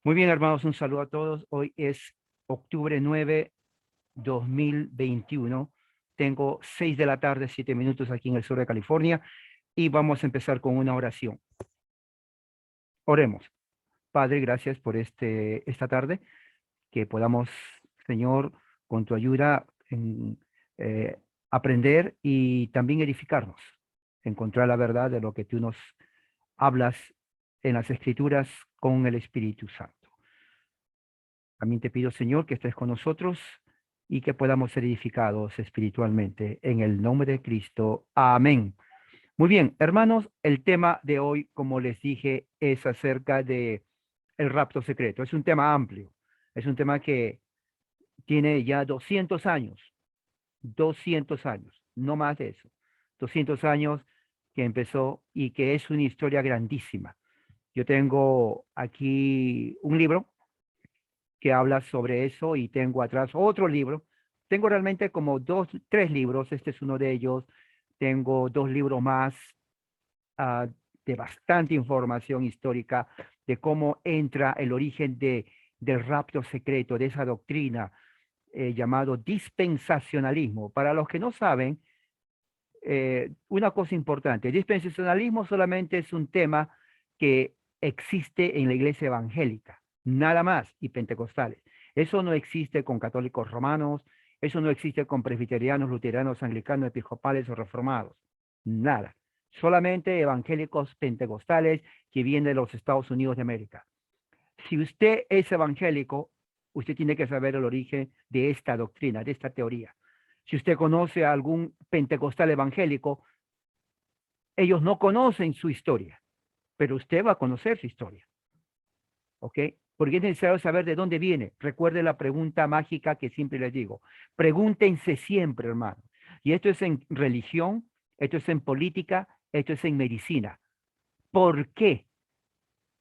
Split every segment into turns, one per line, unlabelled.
Muy bien, hermanos, un saludo a todos. Hoy es octubre 9, 2021. Tengo 6 de la tarde, 7 minutos aquí en el sur de California y vamos a empezar con una oración. Oremos. Padre, gracias por esta tarde, que podamos, Señor, con tu ayuda, eh, aprender y también edificarnos, encontrar la verdad de lo que tú nos hablas en las Escrituras con el Espíritu Santo. También te pido, Señor, que estés con nosotros y que podamos ser edificados espiritualmente en el nombre de Cristo. Amén. Muy bien, hermanos, el tema de hoy, como les dije, es acerca de el rapto secreto. Es un tema amplio. Es un tema que tiene ya 200 años, no más de eso. 200 años que empezó y que es una historia grandísima. Yo tengo aquí un libro que habla sobre eso y tengo atrás otro libro. Tengo realmente como tres libros, este es uno de ellos. Tengo dos libros más uh, de bastante información histórica de cómo entra el origen del rapto secreto, de esa doctrina llamado dispensacionalismo. Para los que no saben, una cosa importante, el dispensacionalismo solamente es un tema que existe en la iglesia evangélica, nada más, y pentecostales. Eso no existe con católicos romanos, eso no existe con presbiterianos, luteranos, anglicanos, episcopales o reformados, nada. Solamente evangélicos pentecostales que vienen de los Estados Unidos de América. Si usted es evangélico, usted tiene que saber el origen de esta doctrina, de esta teoría. Si usted conoce a algún pentecostal evangélico, ellos no conocen su historia, pero usted va a conocer su historia. ¿Ok? Porque es necesario saber de dónde viene. Recuerde la pregunta mágica que siempre les digo. Pregúntense siempre, hermano. Y esto es en religión, esto es en política, esto es en medicina. ¿Por qué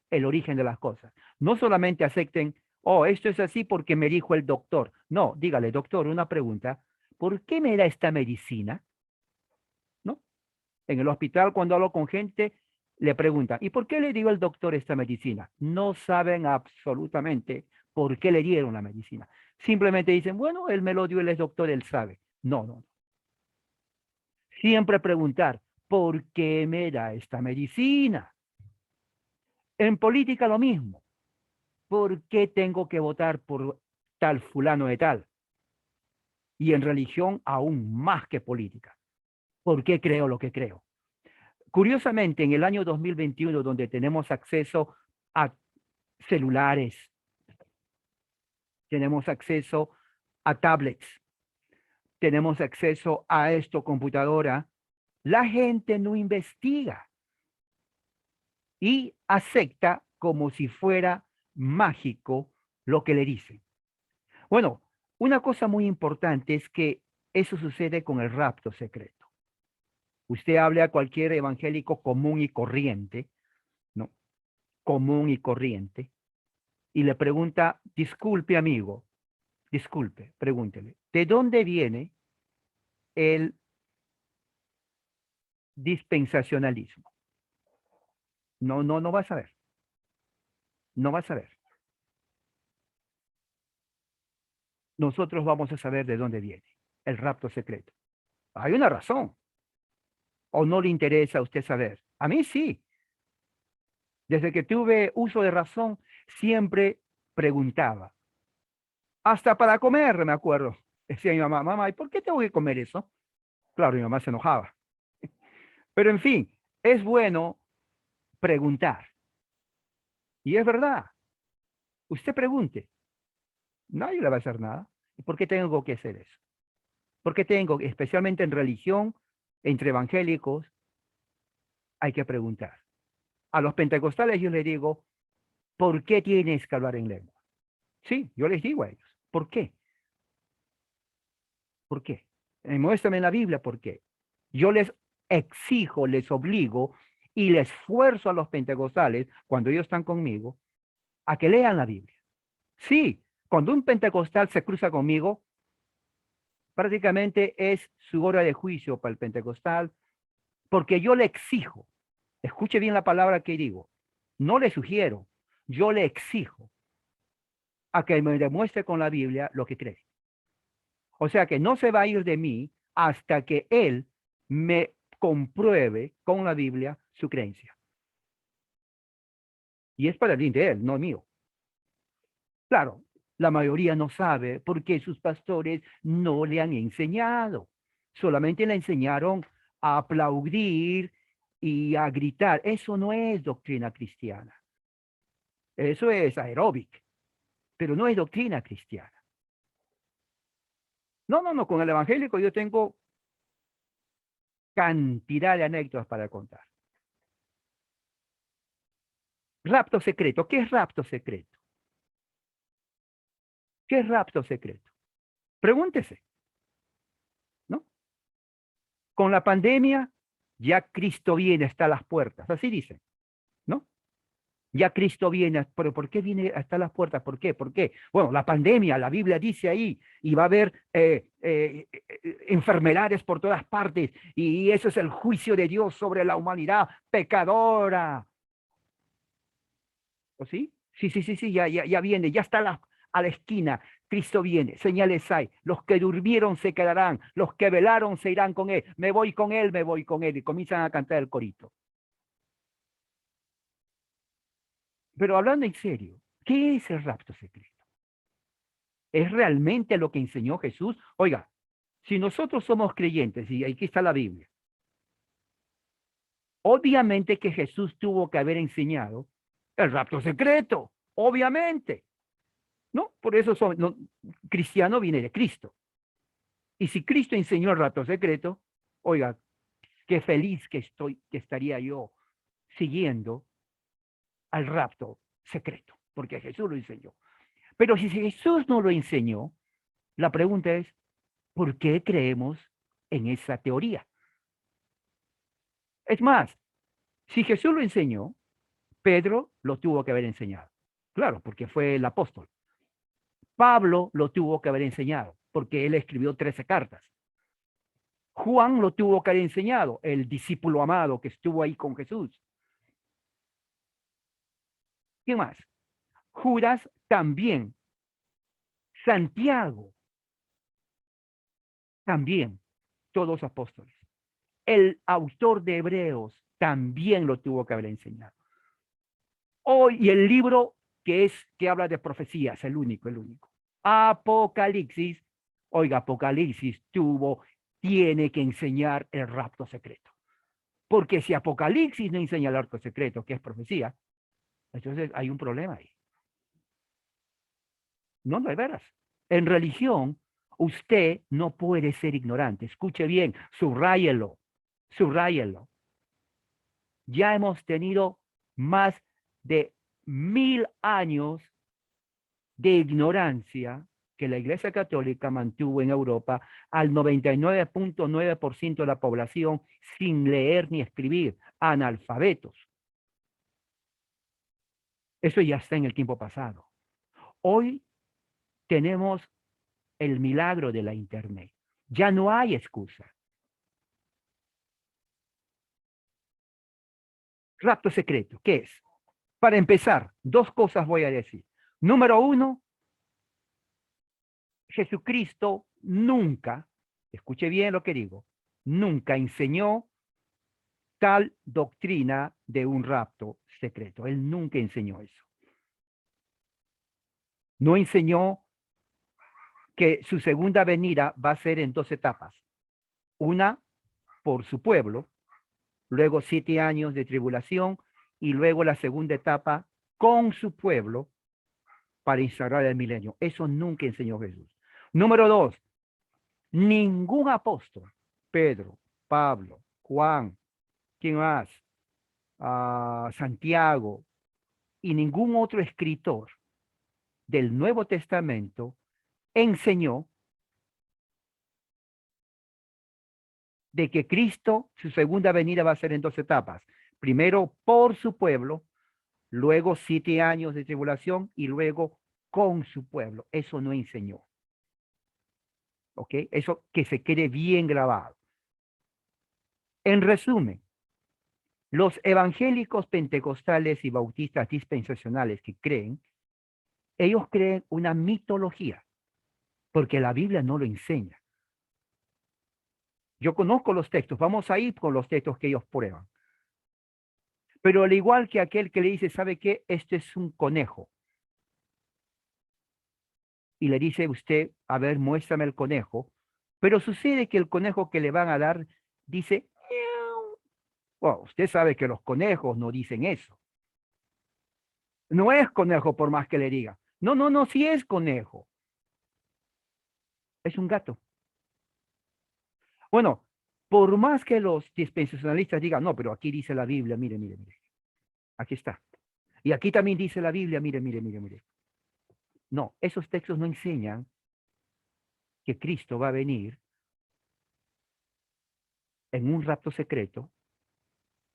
el origen de las cosas? No solamente acepten, oh, esto es así porque me dijo el doctor. No, dígale, doctor, una pregunta. ¿Por qué me da esta medicina? ¿No? En el hospital, cuando hablo con gente, le preguntan, ¿y por qué le dio el doctor esta medicina? No saben absolutamente por qué le dieron la medicina. Simplemente dicen, bueno, él me lo dio, él es doctor, él sabe. No, no. Siempre preguntar, ¿por qué me da esta medicina? En política lo mismo. ¿Por qué tengo que votar por tal fulano de tal? Y en religión aún más que política. ¿Por qué creo lo que creo? Curiosamente, en el año 2021, donde tenemos acceso a celulares, tenemos acceso a tablets, tenemos acceso a esto, computadora, la gente no investiga y acepta como si fuera mágico lo que le dicen. Bueno, una cosa muy importante es que eso sucede con el rapto secreto. Usted hable a cualquier evangélico común y corriente, ¿no? Común y corriente, y le pregunta, disculpe amigo, disculpe, pregúntele, ¿de dónde viene el dispensacionalismo? No, no, no vas a ver, no vas a ver. Nosotros vamos a saber de dónde viene el rapto secreto. Hay una razón, o no le interesa a usted saber. A mí sí. Desde que tuve uso de razón, siempre preguntaba. Hasta para comer, me acuerdo. Decía mi mamá, mamá, ¿y por qué tengo que comer eso? Claro, mi mamá se enojaba. Pero en fin, es bueno preguntar. Y es verdad, usted pregunte, nadie le va a hacer nada. ¿Y por qué tengo que hacer eso? ¿Por qué tengo, especialmente en religión, entre evangélicos, hay que preguntar? A los pentecostales yo les digo, ¿por qué tienes que hablar en lengua? Sí, yo les digo a ellos, ¿por qué? ¿Por qué? Muéstrame en la Biblia por qué. Yo les exijo, les obligo y les esfuerzo a los pentecostales, cuando ellos están conmigo, a que lean la Biblia. Sí, cuando un pentecostal se cruza conmigo, prácticamente es su hora de juicio para el pentecostal, porque yo le exijo, escuche bien la palabra que digo, no le sugiero, yo le exijo. a que me demuestre con la Biblia lo que cree. O sea que no se va a ir de mí hasta que él me compruebe con la Biblia su creencia. Y es para el bien de él, no mío. Claro, la mayoría no sabe porque sus pastores no le han enseñado. Solamente le enseñaron a aplaudir y a gritar. Eso no es doctrina cristiana. Eso es aeróbic, pero no es doctrina cristiana. No, no, no, con el evangélico yo tengo cantidad de anécdotas para contar. Rapto secreto. ¿Qué es rapto secreto? ¿Qué es rapto secreto? Pregúntese, ¿no? Con la pandemia, ya Cristo viene, está a las puertas. Así dicen, ¿no? Ya Cristo viene, pero ¿por qué viene hasta las puertas? ¿Por qué? ¿Por qué? Bueno, la pandemia, la Biblia dice ahí, y va a haber enfermedades por todas partes, y eso es el juicio de Dios sobre la humanidad pecadora. ¿O sí? Sí, sí, sí, sí, ya viene, ya está a la esquina. Cristo viene, señales hay. Los que durmieron se quedarán, los que velaron se irán con él. Me voy con él, me voy con él. Y comienzan a cantar el corito. Pero hablando en serio, ¿qué es el rapto secreto? ¿Es realmente lo que enseñó Jesús? Oiga, si nosotros somos creyentes, y aquí está la Biblia, obviamente que Jesús tuvo que haber enseñado el rapto secreto, obviamente, ¿no? Por eso no, cristiano viene de Cristo. Y si Cristo enseñó el rapto secreto, oiga, qué feliz que estaría yo siguiendo al rapto secreto, porque Jesús lo enseñó. Pero si Jesús no lo enseñó, la pregunta es, ¿por qué creemos en esa teoría? Es más, si Jesús lo enseñó, Pedro lo tuvo que haber enseñado. Claro, porque fue el apóstol. Pablo lo tuvo que haber enseñado, porque él escribió 13 cartas. Juan lo tuvo que haber enseñado, el discípulo amado que estuvo ahí con Jesús. ¿Qué más? Judas también. Santiago también. Todos apóstoles. El autor de Hebreos también lo tuvo que haber enseñado. Hoy, y el libro que habla de profecías, el único, el único. Apocalipsis, oiga, Apocalipsis tiene que enseñar el rapto secreto. Porque si Apocalipsis no enseña el rapto secreto, que es profecía, entonces hay un problema ahí. No, no, de veras. En religión, usted no puede ser ignorante. Escuche bien, subráyelo, subráyelo. Ya hemos tenido más de 1000 años de ignorancia que la Iglesia Católica mantuvo en Europa al 99.9% de la población sin leer ni escribir, analfabetos. Eso ya está en el tiempo pasado. Hoy tenemos el milagro de la Internet. Ya no hay excusa. Rapto secreto, ¿qué es? Para empezar, dos cosas voy a decir. Número uno, Jesucristo nunca, escuche bien lo que digo, nunca enseñó tal doctrina de un rapto secreto. Él nunca enseñó eso. No enseñó que su segunda venida va a ser en 2 etapas. Una por su pueblo, luego 7 años de tribulación y luego la segunda etapa con su pueblo para instaurar el milenio. Eso nunca enseñó Jesús. Número dos, ningún apóstol, Pedro, Pablo, Juan, ¿quién más? Santiago y ningún otro escritor del Nuevo Testamento enseñó de que Cristo, su segunda venida va a ser en 2 etapas. Primero por su pueblo, luego 7 años de tribulación y luego con su pueblo. Eso no enseñó. ¿Ok? Eso que se quede bien grabado. En resumen, los evangélicos pentecostales y bautistas dispensacionales que creen Ellos creen una mitología, porque la Biblia no lo enseña. Yo conozco los textos, vamos a ir con los textos que ellos prueban. Pero al igual que aquel que le dice, ¿sabe qué? Este es un conejo. Y le dice usted, a ver, muéstrame el conejo. Pero sucede que el conejo que le van a dar dice, "Miau". Bueno, usted sabe que los conejos no dicen eso. No es conejo por más que le diga. No, no, no, sí es conejo. Es un gato. Bueno, por más que los dispensacionalistas digan, no, pero aquí dice la Biblia, mire, mire, mire. Aquí está. Y aquí también dice la Biblia, mire, mire, mire, mire. No, esos textos no enseñan que Cristo va a venir en un rapto secreto,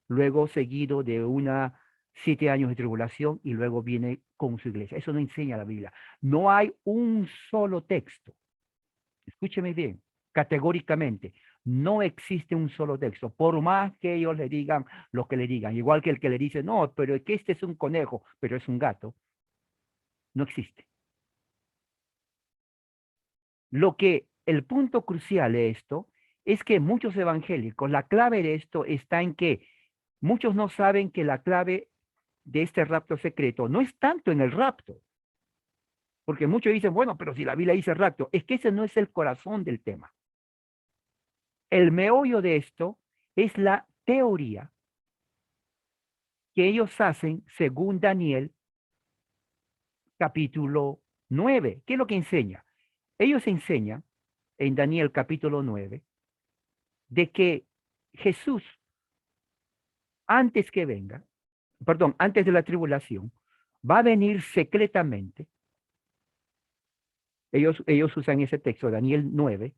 luego seguido de una 7 años de tribulación y luego viene con su iglesia. Eso no enseña la Biblia. No hay un solo texto. Escúcheme bien, categóricamente. No existe un solo texto, por más que ellos le digan lo que le digan, igual que el que le dice, no, pero es que este es un conejo, pero es un gato, no existe. Lo que el punto crucial de esto es que muchos evangélicos, la clave de esto está en que muchos no saben que la clave de este rapto secreto no es tanto en el rapto, porque muchos dicen, bueno, pero si la Biblia dice rapto, es que ese no es el corazón del tema. El meollo de esto es la teoría que ellos hacen según Daniel capítulo 9. ¿Qué es lo que enseña? Ellos enseñan en Daniel capítulo 9 de que Jesús, antes que venga, perdón, antes de la tribulación, va a venir secretamente. Ellos usan ese texto, Daniel 9,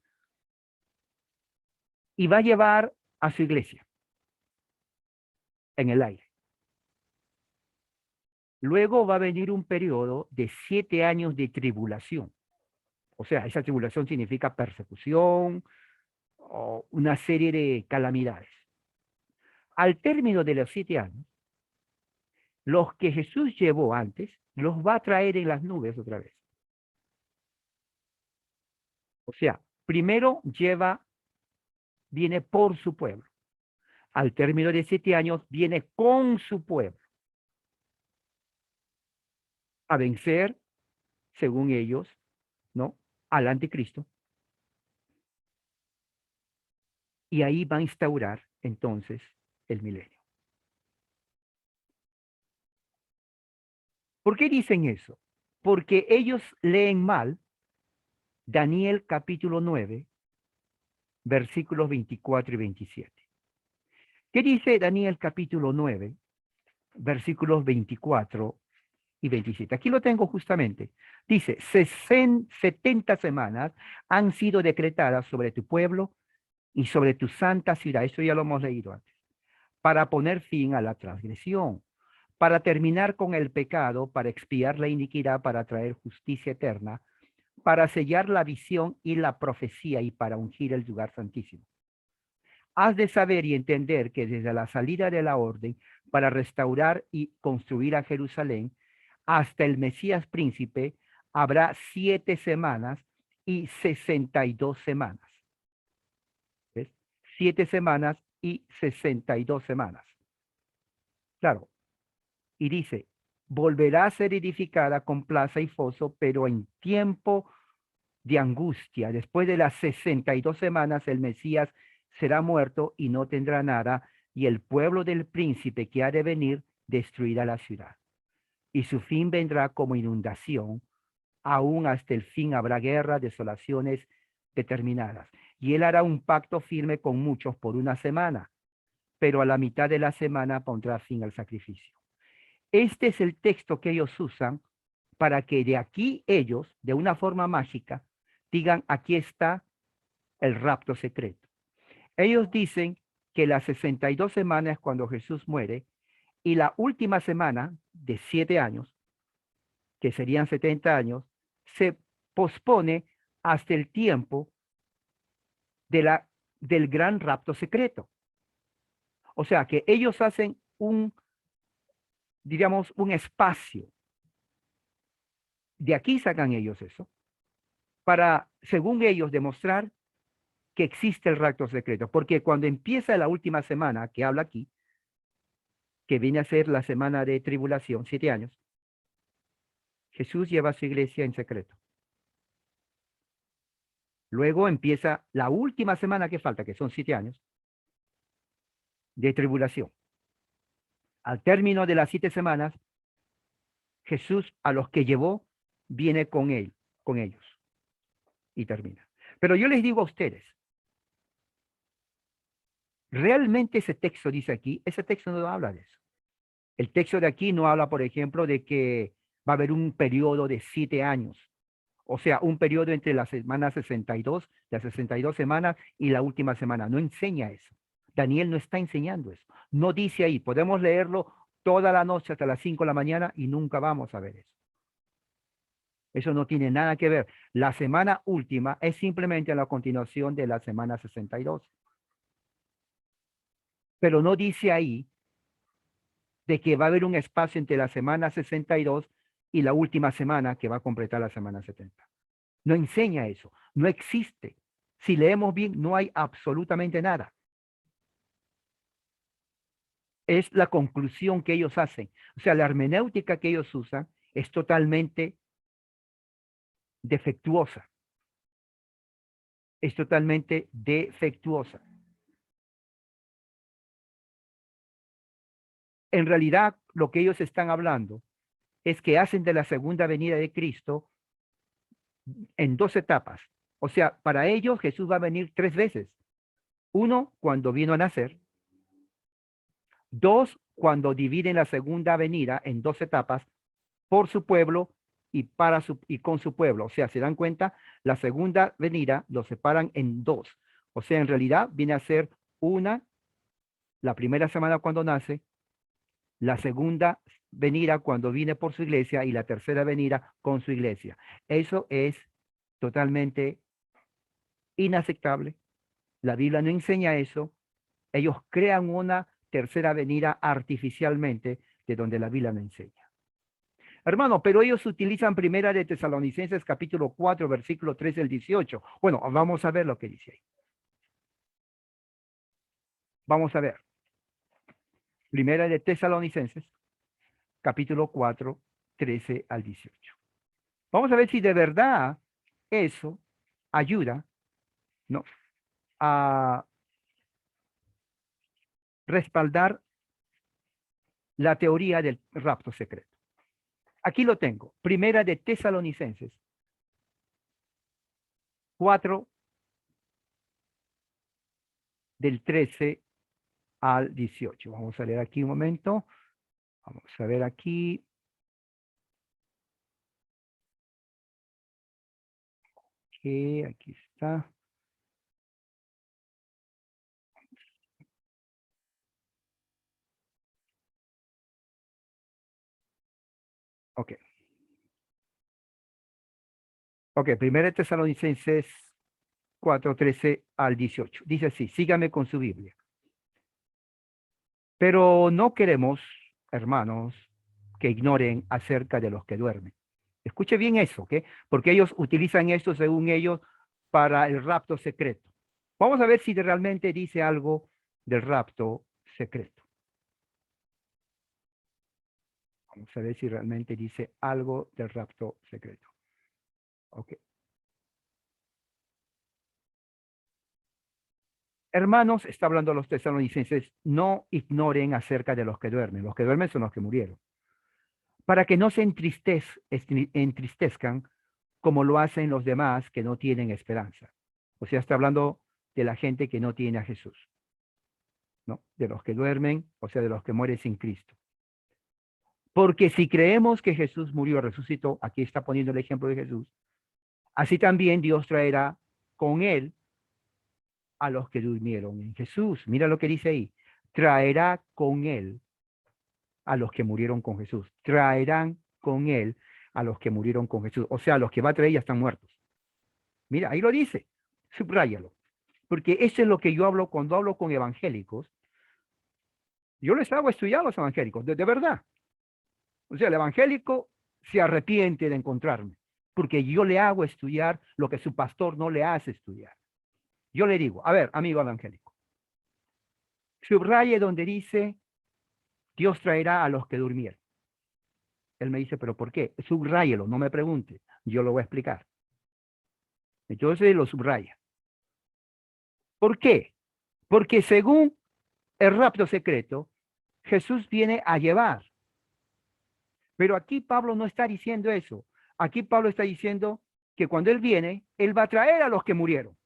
y va a llevar a su iglesia en el aire. Luego va a venir un periodo de 7 años de tribulación. O sea, esa tribulación significa persecución o una serie de calamidades. Al término de los 7 años, los que Jesús llevó antes, los va a traer en las nubes otra vez. O sea, primero viene por su pueblo. Al término de 7 años, viene con su pueblo a vencer, según ellos, ¿no? Al anticristo. Y ahí va a instaurar entonces el milenio. ¿Por qué dicen eso? Porque ellos leen mal Daniel capítulo 9, versículos 24 y 27. ¿Qué dice Daniel capítulo 9, versículos 24 y 27? Aquí lo tengo justamente. Dice, 70 semanas han sido decretadas sobre tu pueblo y sobre tu santa ciudad. Eso ya lo hemos leído antes. Para poner fin a la transgresión, para terminar con el pecado, para expiar la iniquidad, para traer justicia eterna, para sellar la visión y la profecía y para ungir el lugar santísimo. Has de saber y entender que desde la salida de la orden para restaurar y construir a Jerusalén hasta el Mesías príncipe habrá 7 semanas y 62 semanas. ¿Ves? 7 semanas y 62 semanas. Claro. Y dice, volverá a ser edificada con plaza y foso, pero en tiempo de angustia. Después de las 62 semanas, el Mesías será muerto y no tendrá nada, y el pueblo del príncipe que ha de venir destruirá la ciudad. Y su fin vendrá como inundación, aún hasta el fin habrá guerra, desolaciones determinadas. Y él hará un pacto firme con muchos por una semana, pero a la mitad de la semana pondrá fin al sacrificio. Este es el texto que ellos usan para que de aquí ellos, de una forma mágica, digan, aquí está el rapto secreto. Ellos dicen que las 62 semanas cuando Jesús muere y la última semana de 7 años, que serían 70 años, se pospone hasta el tiempo del gran rapto secreto. O sea que ellos hacen diríamos, un espacio De aquí sacan ellos eso, para, según ellos, demostrar que existe el rapto secreto. Porque cuando empieza la última semana que habla aquí, que viene a ser la semana de tribulación, 7 años, Jesús lleva a su iglesia en secreto. Luego empieza la última semana que falta, que son 7 años, de tribulación. Al término de las 7 semanas, Jesús a los que llevó viene con él, con ellos, y termina. Pero yo les digo a ustedes, realmente ese texto dice aquí, ese texto no habla de eso. El texto de aquí no habla, por ejemplo, de que va a haber un periodo de 7 años. O sea, un periodo entre la semana 62, las 62 semanas y la última semana. No enseña eso. Daniel no está enseñando eso. No dice ahí. Podemos leerlo toda la noche hasta las 5 de la mañana y nunca vamos a ver eso. Eso no tiene nada que ver. La semana última es simplemente la continuación de la semana 62. Pero no dice ahí de que va a haber un espacio entre la semana 62 y la última semana que va a completar la semana 70. No enseña eso, no existe. Si leemos bien, no hay absolutamente nada. Es la conclusión que ellos hacen. O sea, la hermenéutica que ellos usan es totalmente defectuosa. Es totalmente defectuosa. En realidad, lo que ellos están hablando es que hacen de la segunda venida de Cristo en 2 etapas. O sea, para ellos Jesús va a venir 3 veces. Uno, cuando vino a nacer. Dos, cuando dividen la segunda venida en 2 etapas por su pueblo y con su pueblo. O sea, se dan cuenta, la segunda venida lo separan en 2. O sea, en realidad viene a ser una, la primera semana cuando nace, la segunda venida cuando viene por su iglesia y la tercera venida con su iglesia. Eso es totalmente inaceptable. La Biblia no enseña eso. Ellos crean una tercera venida artificialmente de donde la Biblia no enseña. Hermano, pero ellos utilizan Primera de Tesalonicenses capítulo 4, versículo 13 al 18. Bueno, vamos a ver lo que dice ahí. Vamos a ver. Primera de Tesalonicenses capítulo 4, 13 al 18. Vamos a ver si de verdad eso ayuda, ¿no?, a respaldar la teoría del rapto secreto. Aquí lo tengo. Primera de Tesalonicenses 4, del 13 al 18. Vamos a leer aquí un momento. Vamos a ver aquí. Aquí está. Ok. Ok, Primera de Tesalonicenses 4, 13 al 18. Dice así, sígame con su Biblia. Pero no queremos, hermanos, que ignoren acerca de los que duermen. Escuche bien eso, ¿ok? Porque ellos utilizan esto, según ellos, para el rapto secreto. Vamos a ver si realmente dice algo del rapto secreto. Vamos a ver si realmente dice algo del rapto secreto. Ok. Hermanos, está hablando a los tesalonicenses, no ignoren acerca de los que duermen. Los que duermen son los que murieron. Para que no se entristezcan como lo hacen los demás que no tienen esperanza. O sea, está hablando de la gente que no tiene a Jesús, ¿no? De los que duermen, o sea, de los que mueren sin Cristo. Porque si creemos que Jesús murió, resucitó, aquí está poniendo el ejemplo de Jesús, así también Dios traerá con él a los que durmieron en Jesús. Mira lo que dice ahí. Traerá con él a los que murieron con Jesús. Traerán con él a los que murieron con Jesús. O sea, los que va a traer ya están muertos. Mira, ahí lo dice. Subráyalo. Porque eso es lo que yo hablo cuando hablo con evangélicos. Yo les hago estudiar a los evangélicos, de verdad. O sea, el evangélico se arrepiente de encontrarme, porque yo le hago estudiar lo que su pastor no le hace estudiar. Yo le digo, a ver, amigo evangélico, subraye donde dice, Dios traerá a los que durmieron. Él me dice, ¿pero por qué? Subráyelo, no me pregunte, yo lo voy a explicar. Entonces lo subraya. ¿Por qué? Porque según el rapto secreto, Jesús viene a llevar. Pero aquí Pablo no está diciendo eso. Aquí Pablo está diciendo que cuando Él viene, Él va a traer a los que murieron.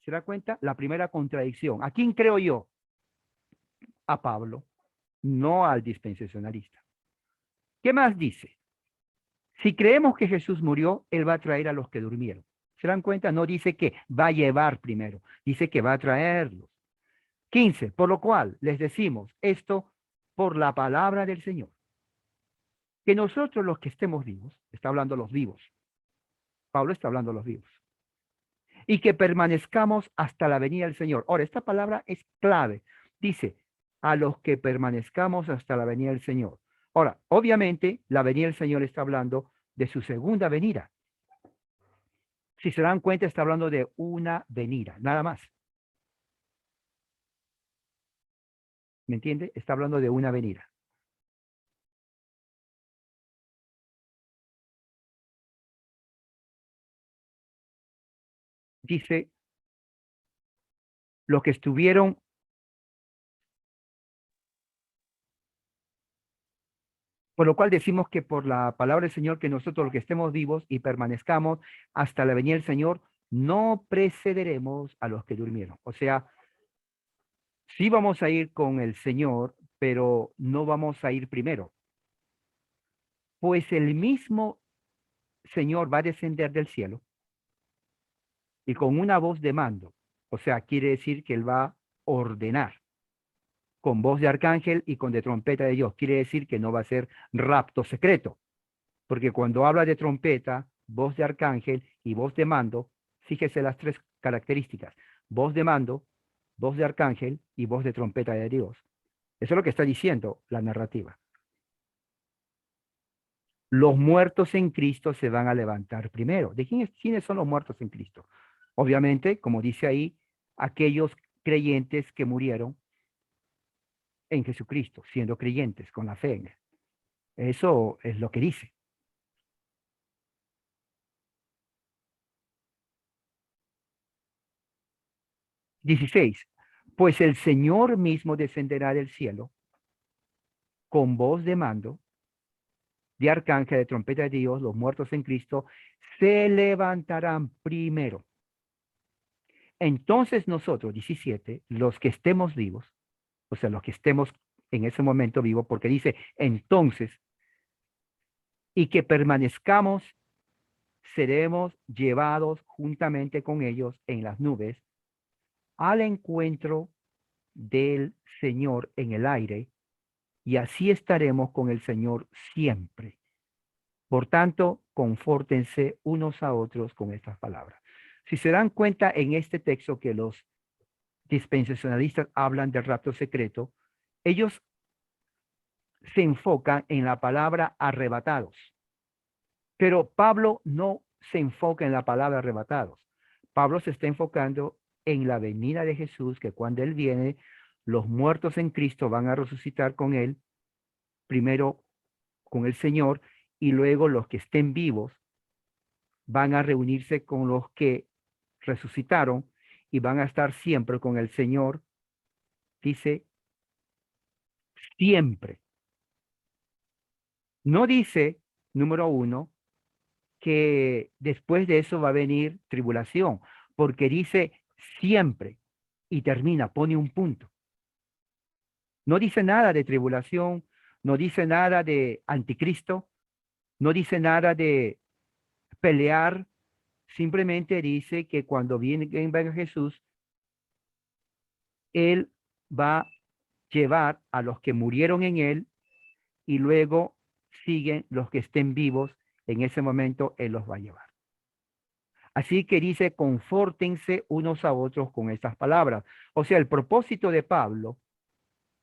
¿Se da cuenta? La primera contradicción. ¿A quién creo yo? A Pablo, no al dispensacionalista. ¿Qué más dice? Si creemos que Jesús murió, Él va a traer a los que durmieron. ¿Se dan cuenta? No dice que va a llevar primero, dice que va a traerlos. 15. Por lo cual les decimos esto por la palabra del Señor. Que nosotros los que estemos vivos, está hablando los vivos. Pablo está hablando los vivos. Y que permanezcamos hasta la venida del Señor. Ahora, esta palabra es clave. Dice, a los que permanezcamos hasta la venida del Señor. Ahora, obviamente, la venida del Señor está hablando de su segunda venida. Si se dan cuenta, está hablando de una venida, nada más. ¿Me entiende? Está hablando de una venida. Dice, los que estuvieron, por lo cual decimos que por la palabra del Señor, que nosotros los que estemos vivos y permanezcamos hasta la venida del Señor, no precederemos a los que durmieron. O sea, sí vamos a ir con el Señor, pero no vamos a ir primero. Pues el mismo Señor va a descender del cielo y con una voz de mando. O sea, quiere decir que Él va a ordenar con voz de arcángel y con de trompeta de Dios. Quiere decir que no va a ser rapto secreto, porque cuando habla de trompeta, voz de arcángel y voz de mando, fíjese las tres características: voz de mando, voz de arcángel y voz de trompeta de Dios. Eso es lo que está diciendo la narrativa. Los muertos en Cristo se van a levantar primero. ¿De quiénes son los muertos en Cristo? Obviamente, como dice ahí, aquellos creyentes que murieron en Jesucristo, siendo creyentes con la fe en Él. Eso es lo que dice. 16. Pues el Señor mismo descenderá del cielo con voz de mando, de arcángel, de trompeta de Dios. Los muertos en Cristo se levantarán primero. Entonces nosotros, 17, los que estemos vivos, o sea, los que estemos en ese momento vivos, porque dice entonces, y que permanezcamos, seremos llevados juntamente con ellos en las nubes al encuentro del Señor en el aire, y así estaremos con el Señor siempre. Por tanto, confórtense unos a otros con estas palabras. Si se dan cuenta en este texto que los dispensacionalistas hablan del rapto secreto, ellos se enfocan en la palabra arrebatados. Pero Pablo no se enfoca en la palabra arrebatados. Pablo se está enfocando en la venida de Jesús, que cuando Él viene, los muertos en Cristo van a resucitar con Él, primero con el Señor, y luego los que estén vivos van a reunirse con los que resucitaron y van a estar siempre con el Señor. Dice, siempre. No dice, número uno, que después de eso va a venir tribulación, porque dice siempre y termina, pone un punto. No dice nada de tribulación, no dice nada de anticristo, no dice nada de pelear, simplemente dice que cuando venga Jesús, Él va a llevar a los que murieron en Él y luego siguen los que estén vivos, en ese momento Él los va a llevar. Así que dice, confórtense unos a otros con estas palabras. O sea, el propósito de Pablo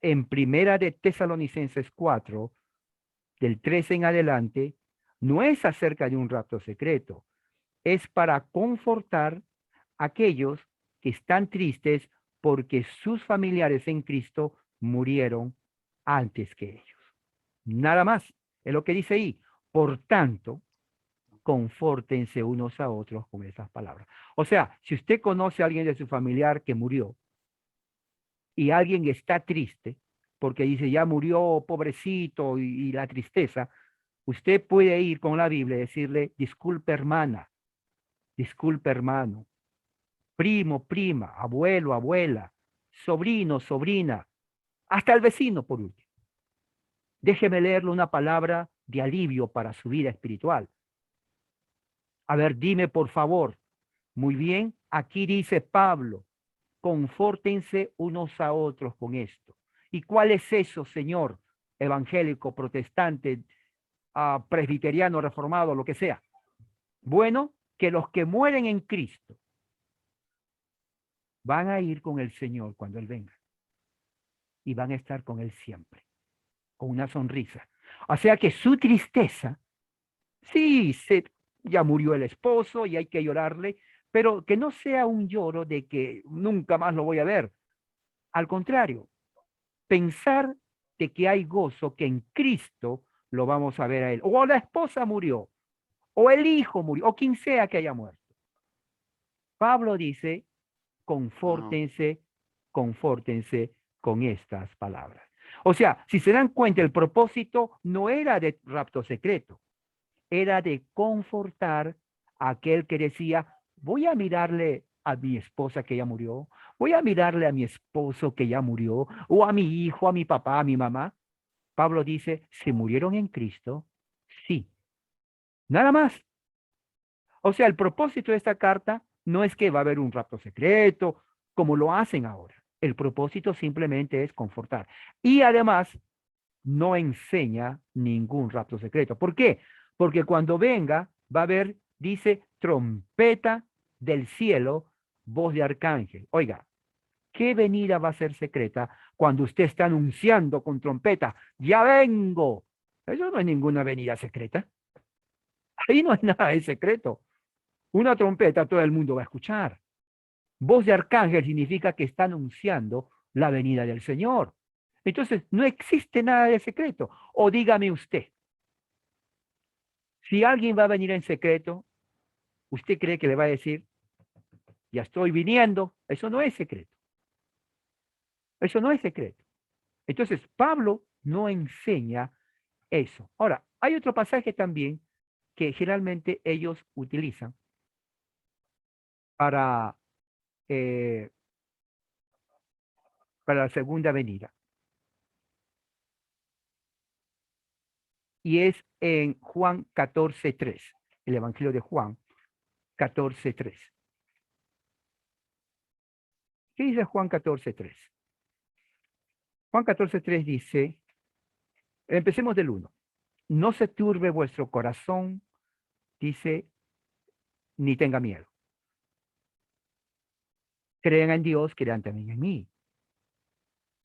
en Primera de Tesalonicenses 4, del 13 en adelante, no es acerca de un rapto secreto, es para confortar a aquellos que están tristes porque sus familiares en Cristo murieron antes que ellos. Nada más, es lo que dice ahí. Por tanto, confórtense unos a otros con esas palabras. O sea, si usted conoce a alguien de su familiar que murió y alguien está triste porque dice, ya murió, pobrecito, y la tristeza, usted puede ir con la Biblia y decirle, disculpe hermana, disculpe hermano, primo, prima, abuelo, abuela, sobrino, sobrina, hasta el vecino por último. Déjeme leerle una palabra de alivio para su vida espiritual. A ver, dime por favor. Muy bien, aquí dice Pablo, confórtense unos a otros con esto. ¿Y cuál es eso, señor? Evangélico, protestante, presbiteriano, reformado, lo que sea. Bueno, que los que mueren en Cristo van a ir con el Señor cuando Él venga. Y van a estar con Él siempre, con una sonrisa. O sea que su tristeza, sí, ya murió el esposo y hay que llorarle, pero que no sea un lloro de que nunca más lo voy a ver. Al contrario, pensar de que hay gozo, que en Cristo lo vamos a ver a Él. O la esposa murió, o el hijo murió, o quien sea que haya muerto. Pablo dice,
Wow.
confórtense, confórtense con estas palabras. O sea, si se dan cuenta, el propósito no era de rapto secreto, era de confortar a aquel que decía, voy a mirarle a mi esposa que ya murió, voy a mirarle a mi esposo que ya murió, o a mi hijo, a mi papá, a mi mamá. Pablo dice, ¿se murieron en Cristo? Sí, nada más. O sea, el propósito de esta carta no es que va a haber un rapto secreto, como lo hacen ahora. El propósito simplemente es confortar. Y además, no enseña ningún rapto secreto. ¿Por qué? Porque cuando venga, va a haber, dice, trompeta del cielo, voz de arcángel. Oiga, ¿qué venida va a ser secreta cuando usted está anunciando con trompeta? Ya vengo. Eso no es ninguna venida secreta. Ahí no hay nada de secreto. Una trompeta todo el mundo va a escuchar. Voz de arcángel significa que está anunciando la venida del Señor. Entonces, no existe nada de secreto. O dígame usted, si alguien va a venir en secreto, ¿usted cree que le va a decir, ya estoy viniendo? Eso no es secreto. Eso no es secreto. Entonces, Pablo no enseña eso. Ahora, hay otro pasaje también que generalmente ellos utilizan para, eh, para la segunda venida. Y es en Juan 14:3, el Evangelio de Juan 14:3. ¿Qué dice Juan 14:3? Juan 14:3 dice, empecemos del 1. No se turbe vuestro corazón, dice, ni tenga miedo. Crean en Dios, crean también en mí.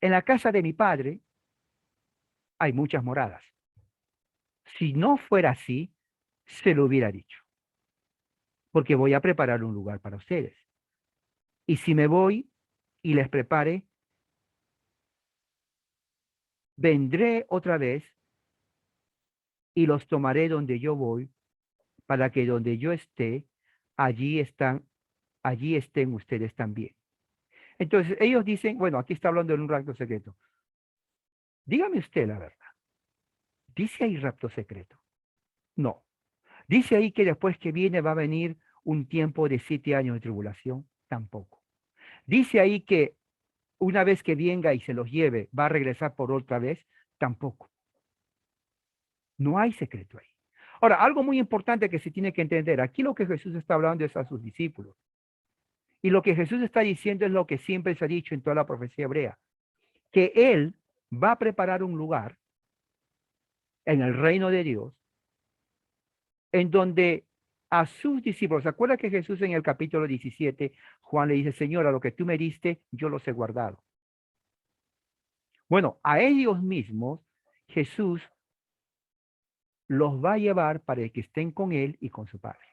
En la casa de mi padre hay muchas moradas. Si no fuera así, se lo hubiera dicho, porque voy a preparar un lugar para ustedes. Y si me voy y les prepare, vendré otra vez y los tomaré donde yo voy, para que donde yo esté, allí están, allí estén ustedes también. Entonces ellos dicen, bueno, aquí está hablando de un rapto secreto. Dígame usted la verdad. ¿Dice ahí rapto secreto? No. ¿Dice ahí que después que viene va a venir un tiempo de 7 años de tribulación? Tampoco. ¿Dice ahí que una vez que venga y se los lleve, va a regresar por otra vez? Tampoco. No hay secreto ahí. Ahora, algo muy importante que se tiene que entender, aquí lo que Jesús está hablando es a sus discípulos. Y lo que Jesús está diciendo es lo que siempre se ha dicho en toda la profecía hebrea, que Él va a preparar un lugar en el reino de Dios, en donde a sus discípulos, ¿se acuerda que Jesús en el capítulo 17, Juan le dice, Señor, a lo que tú me diste, yo los he guardado? Bueno, a ellos mismos, Jesús los va a llevar para que estén con él y con su Padre.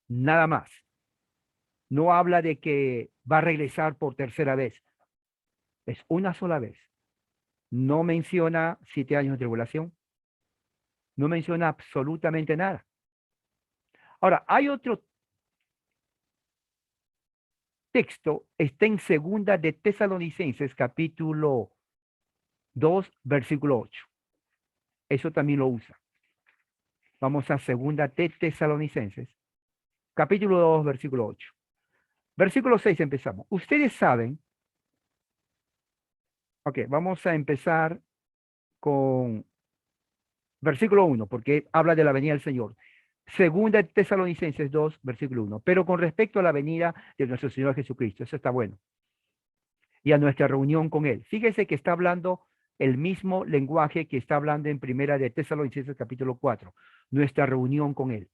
Nada más. No habla de que va a regresar por tercera vez. Es una sola vez. No menciona 7 años de tribulación. No menciona absolutamente nada. Ahora, hay otro texto, está en segunda de Tesalonicenses, capítulo 2, versículo 8. Eso también lo usa. Vamos a segunda de Tesalonicenses, capítulo 2, versículo 8. Versículo 6 empezamos. Ustedes saben, ok, vamos a empezar con versículo 1, porque habla de la venida del Señor. Segunda de Tesalonicenses 2, versículo 1. Pero con respecto a la venida de nuestro Señor Jesucristo, eso está bueno. Y a nuestra reunión con Él. Fíjese que está hablando el mismo lenguaje que está hablando en primera de Tesalonicenses capítulo 4, nuestra reunión con Él.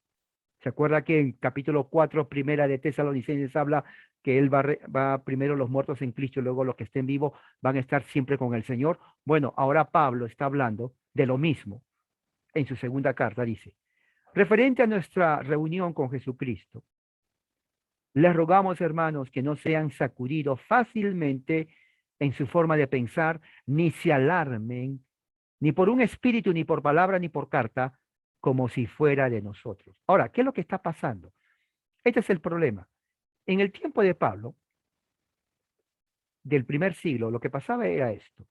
¿Se acuerda que en capítulo 4, primera de Tesalonicenses, habla que Él va primero los muertos en Cristo y luego los que estén vivos van a estar siempre con el Señor? Bueno, ahora Pablo está hablando de lo mismo en su segunda carta, dice, referente a nuestra reunión con Jesucristo, les rogamos, hermanos, que no sean sacudidos fácilmente en su forma de pensar, ni se alarmen, ni por un espíritu, ni por palabra, ni por carta, como si fuera de nosotros. Ahora, ¿qué es lo que está pasando? Este es el problema. En el tiempo de Pablo, del primer siglo, lo que pasaba era esto.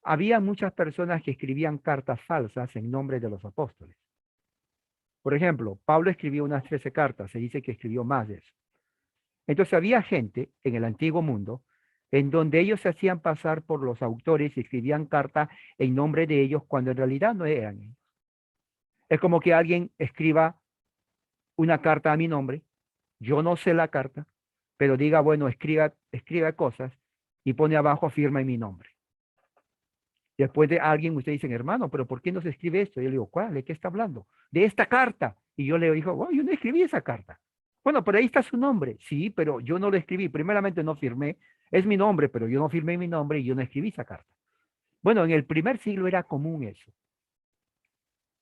Había muchas personas que escribían cartas falsas en nombre de los apóstoles. Por ejemplo, Pablo escribió unas 13 cartas, se dice que escribió más de eso. Entonces había gente en el antiguo mundo en donde ellos se hacían pasar por los autores y escribían cartas en nombre de ellos cuando en realidad no eran ellos. Es como que alguien escriba una carta a mi nombre, yo no sé la carta, pero diga, bueno, escriba cosas y pone abajo firma en mi nombre. Después de alguien, ustedes dicen, hermano, pero ¿por qué no se escribe esto? Y yo le digo, ¿cuál? ¿De qué está hablando? De esta carta. Y yo le digo, oh, yo no escribí esa carta. Bueno, pero ahí está su nombre. Sí, pero yo no lo escribí. Primeramente no firmé. Es mi nombre, pero yo no firmé mi nombre y yo no escribí esa carta. Bueno, en el primer siglo era común eso.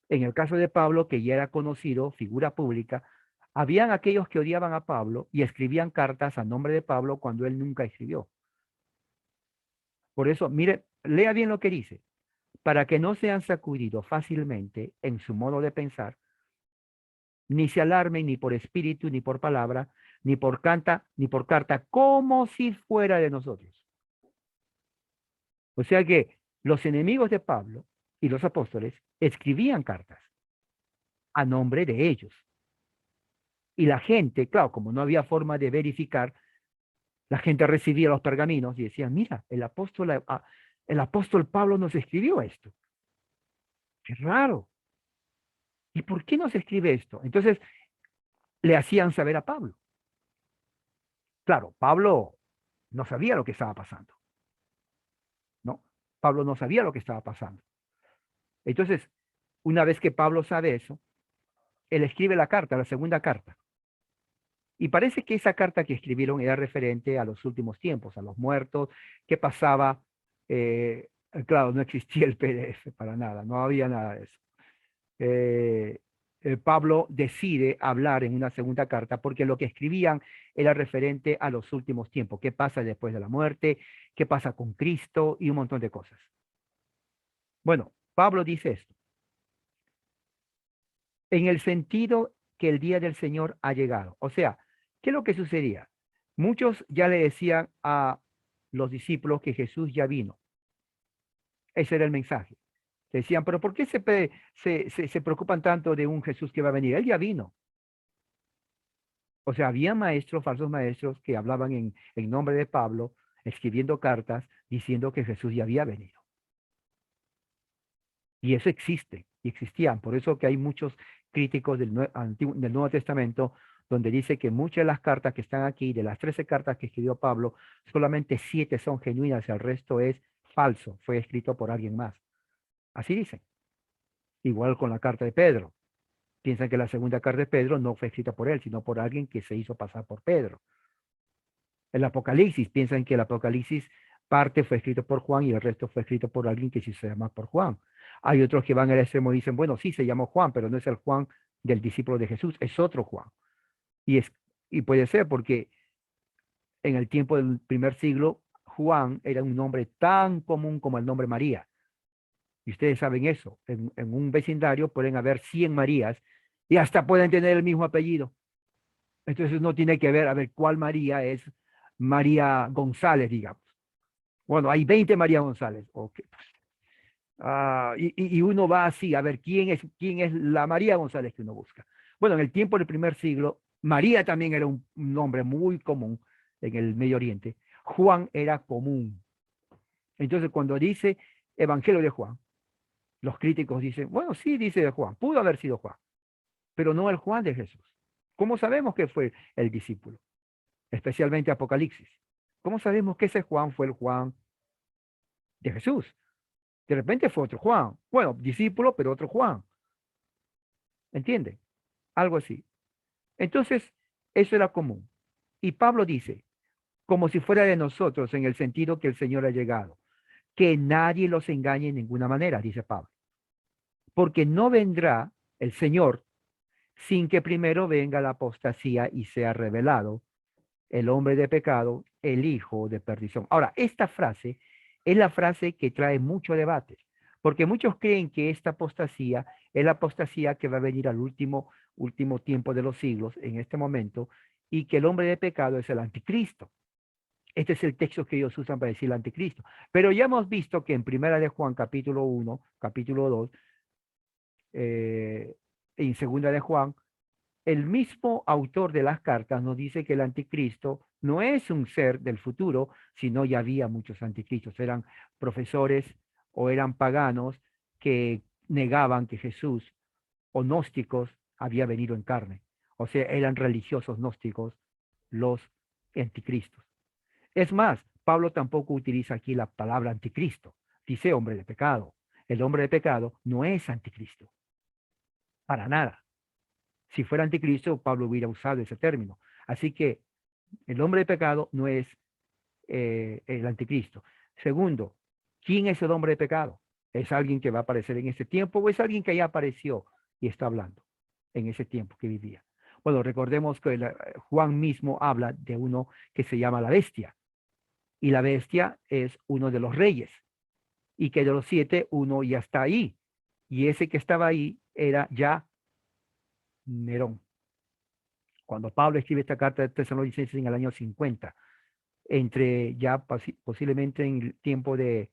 En el caso de Pablo, que ya era conocido, figura pública, habían aquellos que odiaban a Pablo y escribían cartas a nombre de Pablo cuando él nunca escribió. Por eso, mire, lea bien lo que dice. Para que no sean sacudidos fácilmente en su modo de pensar, ni se alarmen ni por espíritu, ni por palabra, ni por carta, como si fuera de nosotros. O sea que los enemigos de Pablo y los apóstoles escribían cartas a nombre de ellos. Y la gente, claro, como no había forma de verificar, la gente recibía los pergaminos y decían, mira, el apóstol Pablo nos escribió esto. Qué raro. ¿Y por qué nos escribe esto? Entonces, le hacían saber a Pablo. Claro, Pablo no sabía lo que estaba pasando, ¿no? Pablo no sabía lo que estaba pasando. Entonces, una vez que Pablo sabe eso, él escribe la carta, la segunda carta. Y parece que esa carta que escribieron era referente a los últimos tiempos, a los muertos, qué pasaba. Claro, no existía el PDF para nada, no había nada de eso. Eh, Pablo decide hablar en una segunda carta porque lo que escribían era referente a los últimos tiempos, qué pasa después de la muerte, qué pasa con Cristo y un montón de cosas. Bueno, Pablo dice esto, en el sentido que el día del Señor ha llegado. O sea, ¿qué es lo que sucedía? Muchos ya le decían a los discípulos que Jesús ya vino. Ese era el mensaje. Decían, pero ¿por qué se preocupan tanto de un Jesús que va a venir? Él ya vino. O sea, había maestros, falsos maestros, que hablaban en nombre de Pablo, escribiendo cartas, diciendo que Jesús ya había venido. Y eso existe, y existían. Por eso que hay muchos críticos del Nuevo Testamento, donde dice que muchas de las cartas que están aquí, de las 13 cartas que escribió Pablo, solamente 7 son genuinas, y el resto es falso, fue escrito por alguien más. Así dicen. Igual con la carta de Pedro. Piensan que la segunda carta de Pedro no fue escrita por él, sino por alguien que se hizo pasar por Pedro. El Apocalipsis, piensan que el Apocalipsis Parte fue escrito por Juan y el resto fue escrito por alguien que sí se llama por Juan. Hay otros que van al extremo y dicen, bueno, sí se llamó Juan, pero no es el Juan del discípulo de Jesús, es otro Juan. Y, es, y puede ser porque en el tiempo del primer siglo, Juan era un nombre tan común como el nombre María. Y ustedes saben eso. En un vecindario pueden haber 100 Marías y hasta pueden tener el mismo apellido. Entonces uno tiene que ver a ver cuál María es María González, digamos. Bueno, hay 20 María González. Okay. Y uno va así a ver quién es la María González que uno busca. Bueno, en el tiempo del primer siglo, María también era un nombre muy común en el Medio Oriente. Juan era común. Entonces, cuando dice Evangelio de Juan, los críticos dicen, bueno, sí, dice de Juan, pudo haber sido Juan, pero no el Juan de Jesús. ¿Cómo sabemos que fue el discípulo? Especialmente Apocalipsis. ¿Cómo sabemos que ese Juan fue el Juan de Jesús? De repente fue otro Juan. Bueno, discípulo, pero otro Juan. ¿Entienden? Algo así. Entonces, eso era común. Y Pablo dice, como si fuera de nosotros, en el sentido que el Señor ha llegado, que nadie los engañe en ninguna manera, dice Pablo. Porque no vendrá el Señor sin que primero venga la apostasía y sea revelado el hombre de pecado, el hijo de perdición. Ahora, esta frase es la frase que trae mucho debate, porque muchos creen que esta apostasía es la apostasía que va a venir al último tiempo de los siglos, en este momento, y que el hombre de pecado es el anticristo. Este es el texto que ellos usan para decir el anticristo. Pero ya hemos visto que en Primera de Juan, capítulo 1, capítulo 2, en Segunda de Juan, el mismo autor de las cartas nos dice que el anticristo no es un ser del futuro, sino ya había muchos anticristos. Eran profesores o eran paganos que negaban que Jesús o gnósticos había venido en carne. O sea, eran religiosos gnósticos los anticristos. Es más, Pablo tampoco utiliza aquí la palabra anticristo. Dice hombre de pecado. El hombre de pecado no es anticristo. Para nada. Si fuera anticristo, Pablo hubiera usado ese término. Así que el hombre de pecado no es el anticristo. Segundo, ¿quién es el hombre de pecado? ¿Es alguien que va a aparecer en ese tiempo o es alguien que ya apareció y está hablando en ese tiempo que vivía? Bueno, recordemos que Juan mismo habla de uno que se llama la bestia. Y la bestia es uno de los reyes. Y que de los 7, uno ya está ahí. Y ese que estaba ahí era ya Nerón. Cuando Pablo escribe esta carta de Tesalonicenses en el año 50, entre ya posiblemente en el tiempo de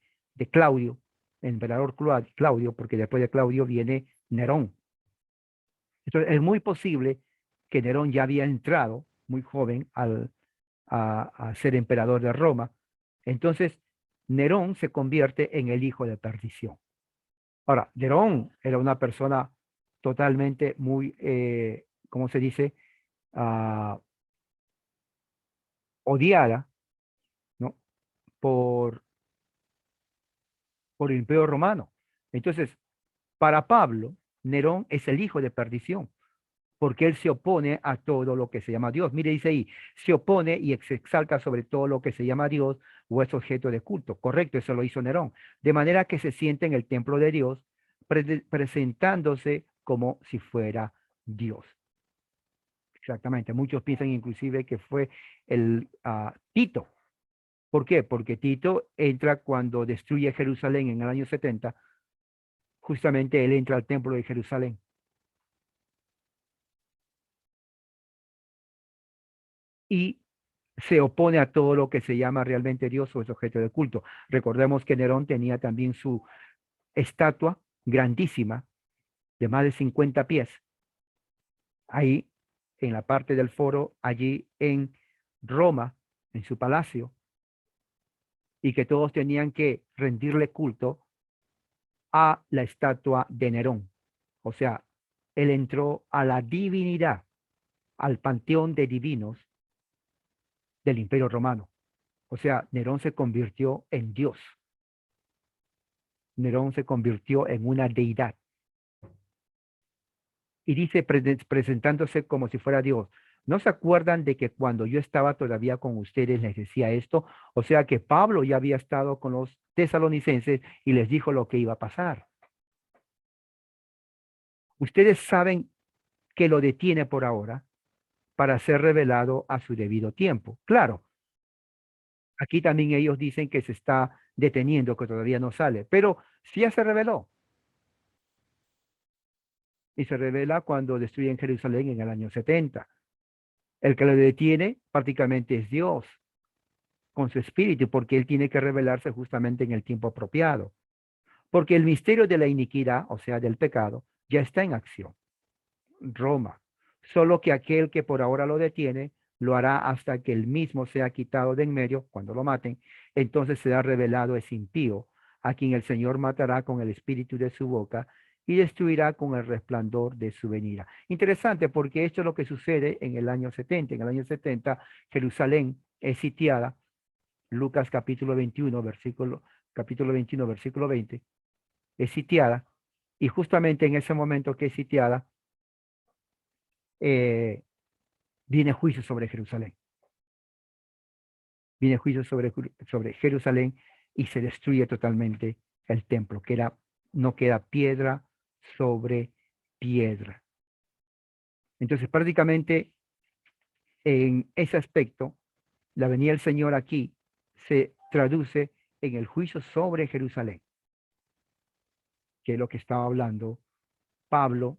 Claudio, el emperador Claudio, porque después de Claudio viene Nerón. Entonces es muy posible que Nerón ya había entrado muy joven a ser emperador de Roma. Entonces Nerón se convierte en el hijo de perdición. Ahora, Nerón era una persona totalmente muy, ¿cómo se dice? Uh, odiada, ¿no? por, por el Imperio Romano. Entonces, para Pablo, Nerón es el hijo de perdición, porque él se opone a todo lo que se llama Dios. Mire, dice ahí, se opone y se exalta sobre todo lo que se llama Dios o es objeto de culto. Correcto, eso lo hizo Nerón. De manera que se siente en el templo de Dios, presentándose como si fuera Dios. Exactamente, muchos piensan inclusive que fue el Tito. ¿Por qué? Porque Tito entra cuando destruye Jerusalén en el año 70, justamente él entra al templo de Jerusalén. Y se opone a todo lo que se llama realmente Dios o es objeto de culto. Recordemos que Nerón tenía también su estatua grandísima de más de 50 pies, ahí en la parte del foro, allí en Roma, en su palacio, y que todos tenían que rendirle culto a la estatua de Nerón. O sea, él entró a la divinidad, al panteón de divinos del Imperio Romano. O sea, Nerón se convirtió en Dios. Nerón se convirtió en una deidad. Y dice presentándose como si fuera Dios. ¿No se acuerdan de que cuando yo estaba todavía con ustedes les decía esto? O sea que Pablo ya había estado con los tesalonicenses y les dijo lo que iba a pasar. Ustedes saben que lo detiene por ahora para ser revelado a su debido tiempo. Claro, aquí también ellos dicen que se está deteniendo, que todavía no sale, pero sí ya se reveló. Y se revela cuando destruyen Jerusalén en el año 70. El que lo detiene prácticamente es Dios con su espíritu, porque él tiene que revelarse justamente en el tiempo apropiado. Porque el misterio de la iniquidad, o sea, del pecado, ya está en acción. Roma. Solo que aquel que por ahora lo detiene, lo hará hasta que el mismo sea quitado de en medio, cuando lo maten, entonces será revelado ese impío, a quien el Señor matará con el espíritu de su boca y destruirá con el resplandor de su venida. Interesante porque esto es lo que sucede en el año 70. En el año 70, Jerusalén es sitiada, Lucas capítulo 21, versículo 20, es sitiada, y justamente en ese momento que es sitiada, eh, viene juicio sobre Jerusalén. Viene juicio sobre Jerusalén y se destruye totalmente el templo, no queda piedra sobre piedra. Entonces, prácticamente en ese aspecto, la venida del Señor aquí se traduce en el juicio sobre Jerusalén, que es lo que estaba hablando Pablo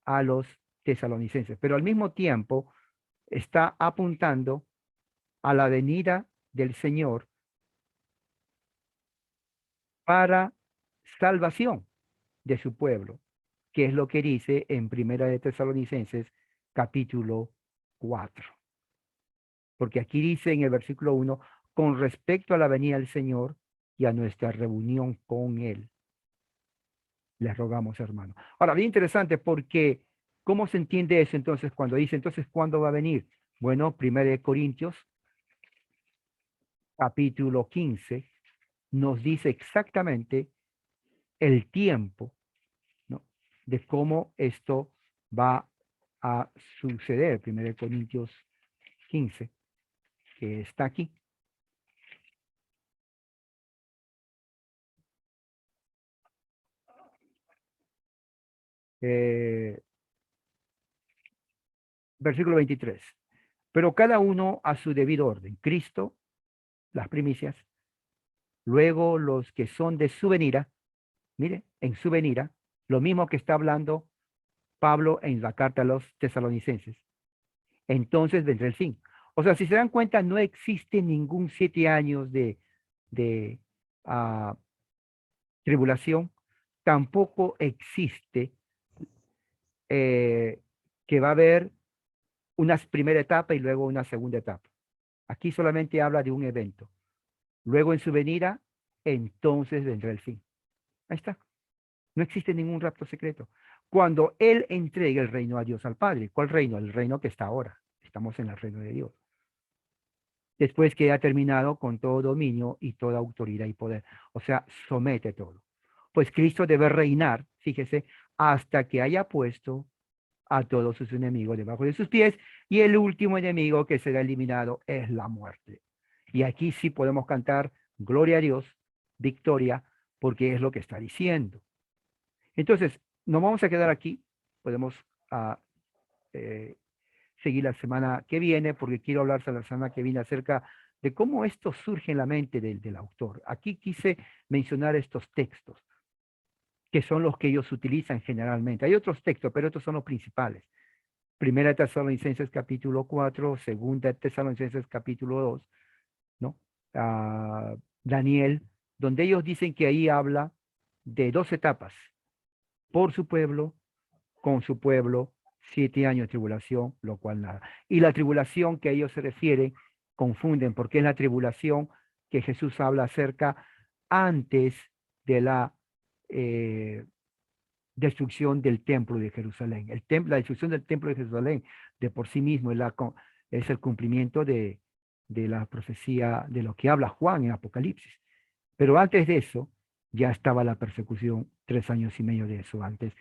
a los tesalonicenses. Pero al mismo tiempo está apuntando a la venida del Señor para salvación de su pueblo, que es lo que dice en Primera de Tesalonicenses capítulo 4. Porque aquí dice en el versículo 1, con respecto a la venida del Señor y a nuestra reunión con Él. Les rogamos, hermano. Ahora, bien interesante porque, ¿cómo se entiende eso entonces cuando dice, entonces, ¿cuándo va a venir? Bueno, Primera de Corintios capítulo 15 nos dice exactamente el tiempo, ¿no?, de cómo esto va a suceder. 1 Corintios 15, que está aquí. Eh, versículo 23. Pero cada uno a su debido orden. Cristo, las primicias, luego los que son de su venida, mire, en su venida, lo mismo que está hablando Pablo en la carta a los tesalonicenses. Entonces vendrá el fin. O sea, si se dan cuenta, no existe ningún 7 años de uh, tribulación, tampoco existe que va a haber una primera etapa y luego una segunda etapa. Aquí solamente habla de un evento. Luego en su venida, entonces vendrá el fin. Ahí está. No existe ningún rapto secreto. Cuando Él entregue el reino a Dios al Padre. ¿Cuál reino? El reino que está ahora. Estamos en el reino de Dios. Después que ha terminado con todo dominio y toda autoridad y poder. O sea, somete todo. Pues Cristo debe reinar, fíjese, hasta que haya puesto a todos sus enemigos debajo de sus pies, y el último enemigo que será eliminado es la muerte. Y aquí sí podemos cantar gloria a Dios, victoria, porque es lo que está diciendo. Entonces, nos vamos a quedar aquí, podemos eh, seguir la semana que viene, porque quiero hablarse la semana que viene acerca de cómo esto surge en la mente del autor. Aquí quise mencionar estos textos, que son los que ellos utilizan generalmente. Hay otros textos, pero estos son los principales. Primera Tesalonicenses capítulo 4, Segunda Tesalonicenses capítulo 2, ¿no? Daniel, donde ellos dicen que ahí habla de 2 etapas, por su pueblo, con su pueblo, 7 años de tribulación, lo cual nada. Y la tribulación que ellos se refieren, confunden, porque es la tribulación que Jesús habla acerca antes de la eh, destrucción del templo de Jerusalén. La destrucción del templo de Jerusalén de por sí mismo es el cumplimiento de la profecía de lo que habla Juan en Apocalipsis. Pero antes de eso ya estaba la persecución, 3 años y medio de eso antes,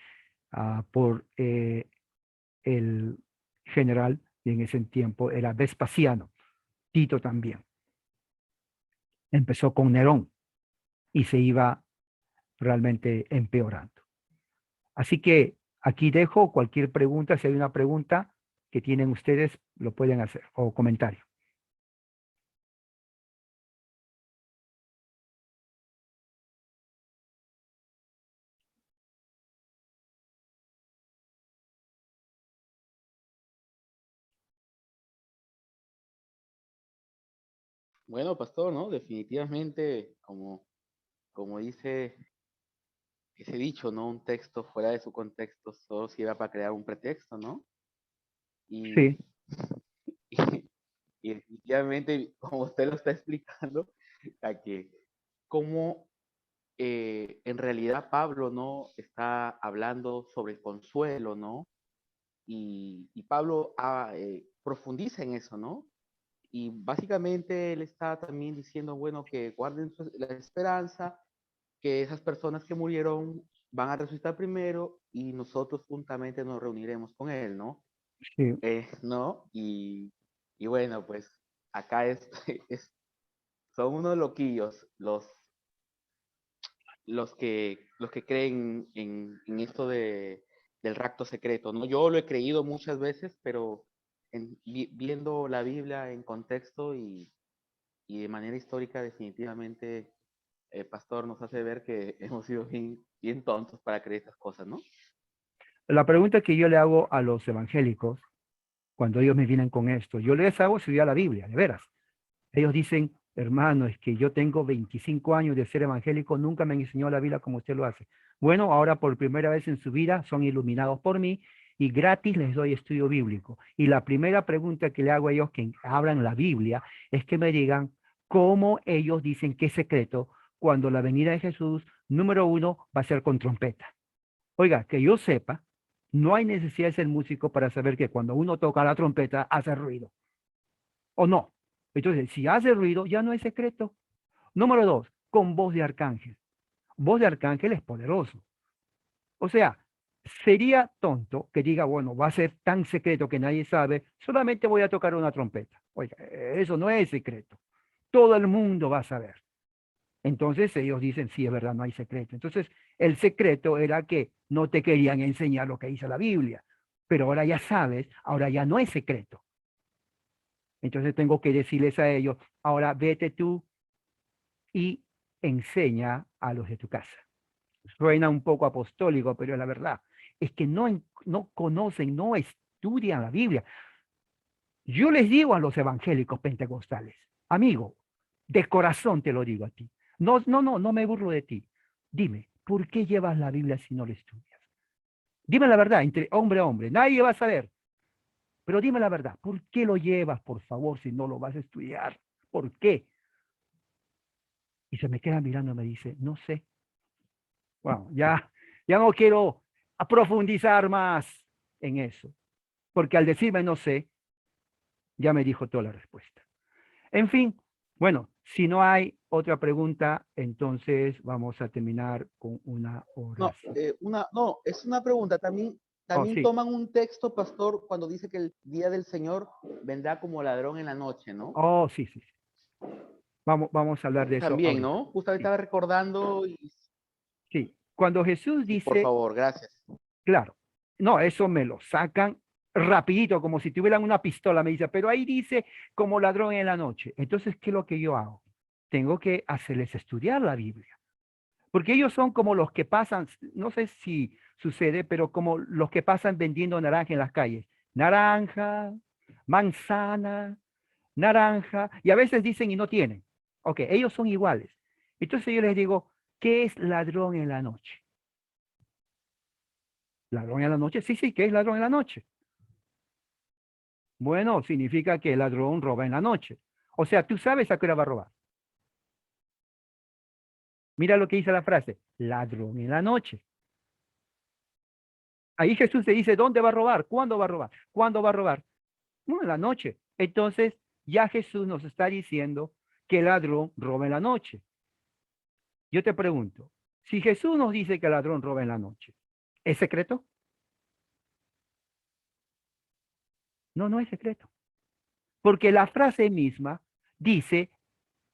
por el general y en ese tiempo era Vespasiano, Tito también. Empezó con Nerón y se iba realmente empeorando. Así que aquí dejo cualquier pregunta, si hay una pregunta que tienen ustedes, lo pueden hacer, o comentario.
Bueno, pastor, ¿no? Definitivamente, como dice ese dicho, ¿no? Un texto fuera de su contexto solo sirve para crear un pretexto, ¿no? Y,
Sí,
y, y definitivamente, como usted lo está explicando, a que cómo en realidad Pablo, ¿no? Está hablando sobre el consuelo, ¿no? Y Pablo profundiza en eso, ¿no? Y básicamente él está también diciendo, bueno, que guarden la esperanza, que esas personas que murieron van a resucitar primero y nosotros juntamente nos reuniremos con él, ¿no?
sí.
¿No? Y bueno, pues acá son unos loquillos los que creen en esto del rapto secreto, ¿no? Yo lo he creído muchas veces, pero viendo la Biblia en contexto y de manera histórica, definitivamente, Pastor, nos hace ver que hemos sido bien tontos para creer estas cosas, ¿no?
La pregunta que yo le hago a los evangélicos, cuando ellos me vienen con esto, yo les hago estudiar la Biblia, de veras. Ellos dicen, hermano, es que yo tengo 25 años de ser evangélico, nunca me enseñó la Biblia como usted lo hace. Bueno, ahora por primera vez en su vida son iluminados por mí y gratis les doy estudio bíblico. Y la primera pregunta que le hago a ellos que hablan la Biblia es que me digan cómo ellos dicen que es secreto cuando la venida de Jesús, número uno, va a ser con trompeta. Oiga, que yo sepa, no hay necesidad de ser músico para saber que cuando uno toca la trompeta hace ruido, ¿o no? Entonces, si hace ruido, ya no es secreto. Número dos, con voz de arcángel. Voz de arcángel es poderoso. O sea, sería tonto que diga, bueno, va a ser tan secreto que nadie sabe, solamente voy a tocar una trompeta. Oiga, eso no es secreto. Todo el mundo va a saber. Entonces ellos dicen, sí, es verdad, no hay secreto. Entonces, el secreto era que no te querían enseñar lo que dice la Biblia, pero ahora ya sabes, ahora ya no es secreto. Entonces tengo que decirles a ellos, ahora vete tú y enseña a los de tu casa. Suena un poco apostólico, pero es la verdad. Es que no conocen, no estudian la Biblia. Yo les digo a los evangélicos pentecostales, amigo, de corazón te lo digo a ti. No me burlo de ti. Dime, ¿por qué llevas la Biblia si no la estudias? Dime la verdad, entre hombre a hombre, nadie va a saber. Pero dime la verdad, ¿por qué lo llevas, por favor, si no lo vas a estudiar? ¿Por qué? Y se me queda mirando y me dice, no sé. Bueno, ya no quiero profundizar más en eso, porque al decirme no sé, ya me dijo toda la respuesta. En fin, bueno, si no hay otra pregunta, entonces vamos a terminar con una
No,
oración.
no, es una pregunta.
Oh,
También
sí.
toman un texto, pastor, cuando dice que el día del Señor vendrá como ladrón en la noche, ¿no?
Oh, sí, sí, sí. Vamos a hablar de eso
También,
ahorita.
¿no? Justamente
Sí,
estaba recordando
sí. Cuando Jesús
sí, por
dice,
favor, gracias.
claro, no, eso me lo sacan rapidito, como si tuvieran una pistola, me dice, pero ahí dice como ladrón en la noche. Entonces, ¿qué es lo que yo hago? Tengo que hacerles estudiar la Biblia, porque ellos son como los que pasan, no sé si sucede, pero como los que pasan vendiendo naranja en las calles. Naranja, manzana, naranja, y a veces dicen y no tienen. Ok, ellos son iguales. Entonces yo les digo, ¿qué es ladrón en la noche? ¿Ladrón en la noche? Sí, sí, ¿qué es ladrón en la noche? Bueno, significa que el ladrón roba en la noche. O sea, tú sabes a qué hora va a robar. Mira lo que dice la frase, ladrón en la noche. Ahí Jesús te dice, ¿dónde va a robar? ¿Cuándo va a robar? ¿Cuándo va a robar? No, en la noche. Entonces, ya Jesús nos está diciendo que el ladrón roba en la noche. Yo te pregunto, si Jesús nos dice que el ladrón roba en la noche, ¿es secreto? No, no es secreto. Porque la frase misma dice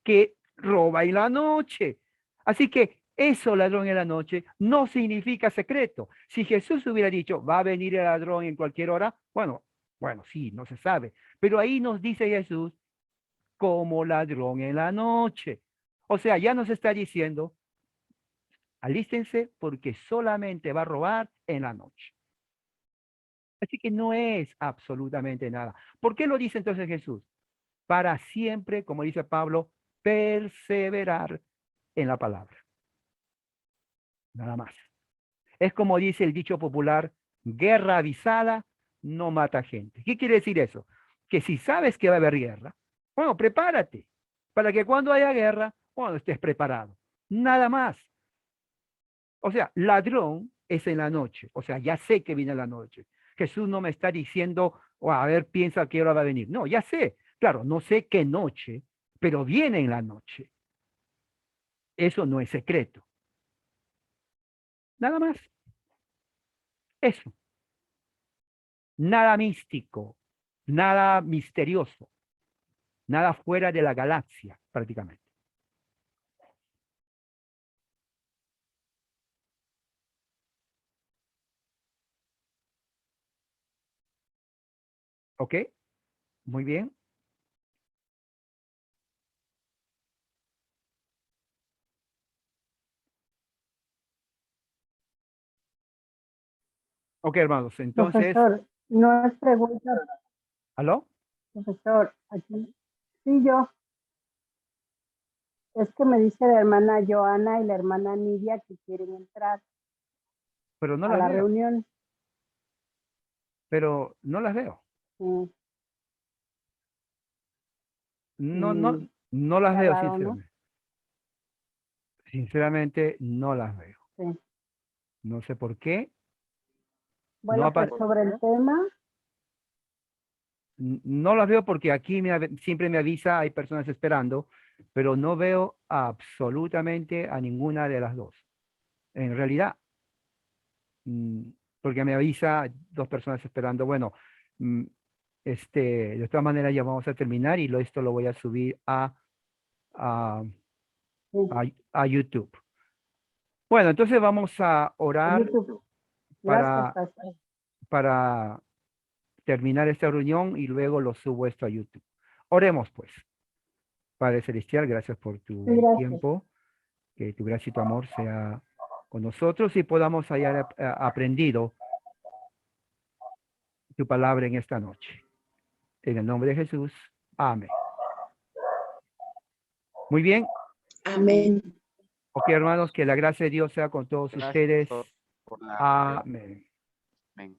que roba en la noche. Así que eso, ladrón en la noche, no significa secreto. Si Jesús hubiera dicho, va a venir el ladrón en cualquier hora, bueno, sí, no se sabe. Pero ahí nos dice Jesús como ladrón en la noche. O sea, ya nos está diciendo, alístense porque solamente va a robar en la noche. Así que no es absolutamente nada. ¿Por qué lo dice entonces Jesús? Para siempre, como dice Pablo, perseverar en la palabra. Nada más. Es como dice el dicho popular, guerra avisada no mata gente. ¿Qué quiere decir eso? Que si sabes que va a haber guerra, bueno, prepárate para que cuando haya guerra, bueno, estés preparado. Nada más. O sea, ladrón es en la noche. O sea, ya sé que viene la noche. Jesús no me está diciendo, oh, a ver, piensa qué hora va a venir. No, ya sé. Claro, no sé qué noche, pero viene en la noche. Eso no es secreto. Nada más. Eso. Nada místico, nada misterioso, nada fuera de la galaxia, prácticamente. ¿Ok? Muy bien. Ok, hermanos. Entonces,
Profesor, no es pregunta,
¿aló?
profesor, aquí. Sí, yo. Es que me dice la hermana Joana y la hermana Nidia que quieren entrar
Pero no
a
las
la
veo.
reunión.
Pero no las veo.
Mm,
No, no,
mm,
no las
está
veo,
raro, ¿no?
sinceramente. Sinceramente, no las veo.
Sí.
No sé por qué. No,
Bueno, pues sobre el tema,
no las veo porque aquí siempre me avisa, hay personas esperando, pero no veo absolutamente a ninguna de las dos. En realidad, mm, porque me avisa dos personas esperando. Bueno, mm, de todas maneras ya vamos a terminar y esto lo voy a subir a,
sí,
a YouTube. Bueno, entonces vamos a
a
orar
YouTube. Gracias,
para,
pastor.
para terminar esta reunión y luego lo subo esto a YouTube. Oremos pues. Padre Celestial, gracias por tu
Sí, gracias.
tiempo, que tu gracia y tu amor sea con nosotros y podamos haber aprendido tu palabra en esta noche. En el nombre de Jesús. Amén. Muy bien.
Amén.
Ok, hermanos, que la gracia de Dios sea con todos
Gracias,
ustedes.
pastor, por la...
Amén.
Amén.